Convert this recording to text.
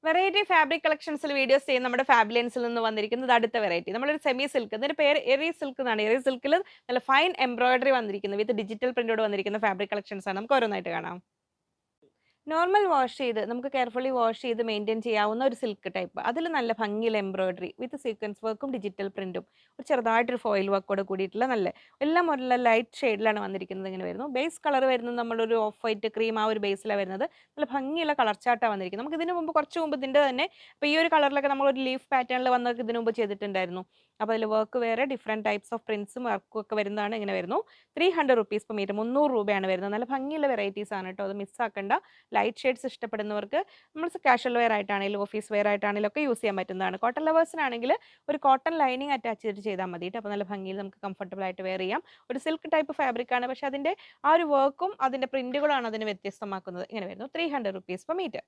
Variety fabric കളക്ഷൻസിൽ videos ചെയ്യുന്ന നമ്മുടെ ഫാബിലിയൻസിൽ നിന്ന് വന്നിരിക്കുന്നത് അടുത്ത വെറൈറ്റി. നമ്മളൊരു സെമി സിൽക്ക്, ഇതിന്റെ പേര് എറി സിൽക്ക് എന്നാണ്. എറി സിൽക്കിൽ നല്ല ഫൈൻ എംബ്രോയിഡറി വന്നിരിക്കുന്നത് വിത്ത് ഡിജിറ്റൽ പ്രിന്റോട് വന്നിരിക്കുന്ന ഫാബ്രിക് കളക്ഷൻസ് ആണ്. നമുക്ക് ഓരോന്നായിട്ട് കാണാം. നോർമൽ വാഷ് ചെയ്ത് നമുക്ക് കെയർഫുള്ളി വാഷ് ചെയ്ത് മെയിൻറ്റെയിൻ ചെയ്യാവുന്ന ഒരു സിൽക്ക് ടൈപ്പ്. അതിൽ നല്ല ഭംഗിയുള്ള എംബ്രോയിഡറി വിത്ത് സീക്വൻസ് വർക്കും ഡിജിറ്റൽ പ്രിന്റും ഒരു ചെറുതായിട്ടൊരു ഫോയിൽ വർക്കോട് കൂടിയിട്ടുള്ള നല്ല എല്ലാം ഒരു ലൈറ്റ് ഷെയ്ഡിലാണ് വന്നിരിക്കുന്നത്. ഇങ്ങനെ വരുന്നു. ബേസ് കളർ വരുന്നത് നമ്മളൊരു ഓഫ് വൈറ്റ് ക്രീം ആ ഒരു ബേസിലാണ് വരുന്നത്. നല്ല ഭംഗിയുള്ള കളർ ചാർട്ടാണ് വന്നിരിക്കുന്നത്. നമുക്ക് ഇതിന് മുമ്പ് കുറച്ച് മുമ്പ് ഇതിൻ്റെ തന്നെ ഇപ്പോൾ ഈ ഒരു കളറിലൊക്കെ നമ്മളൊരു ലീഫ് പാറ്റേണിൽ വന്നതൊക്കെ ഇതിന് മുമ്പ് ചെയ്തിട്ടുണ്ടായിരുന്നു. അപ്പോൾ അതിൽ വർക്ക് വേറെ ഡിഫറെൻറ്റ് ടൈപ്സ് ഓഫ് പ്രിന്റ്സും വർക്കും ഒക്കെ വരുന്നതാണ്. ഇങ്ങനെ വരുന്നു. 300 റുപ്പീസ് പെർ മീറ്റർ, 300 രൂപയാണ് വരുന്നത്. നല്ല ഭംഗിയുള്ള വെറൈറ്റീസ് ആണ് കേട്ടോ. അത് മിസ്സാക്കണ്ട. ലൈറ്റ് ഷെയ്ഡ്സ് ഇഷ്ടപ്പെടുന്നവർക്ക് നമ്മൾ കാഷ്വൽ വെയർ ആയിട്ടാണെങ്കിലും ഓഫീസ് വെയർ ആയിട്ടാണെങ്കിലും ഒക്കെ യൂസ് ചെയ്യാൻ പറ്റുന്നതാണ്. കോട്ടൺ ലവേഴ്സിനാണെങ്കിൽ ഒരു കോട്ടൺ ലൈനിങ് അറ്റാച്ച് ചെയ്തിട്ട് ചെയ്താൽ മതി കേട്ടോ. അപ്പോൾ നല്ല ഭംഗിയിൽ നമുക്ക് കംഫർട്ടബിൾ ആയിട്ട് വെയർ ചെയ്യാം. ഒരു സിൽക്ക് ടൈപ്പ് ഫാബ്രിക് ആണ്, പക്ഷേ അതിൻ്റെ ആ ഒരു വർക്കും അതിൻ്റെ പ്രിന്റുകളാണ് അതിനെ വ്യത്യസ്തമാക്കുന്നത്. ഇങ്ങനെ വരുന്നു. 300 റുപ്പീസ് പെർ മീറ്റർ.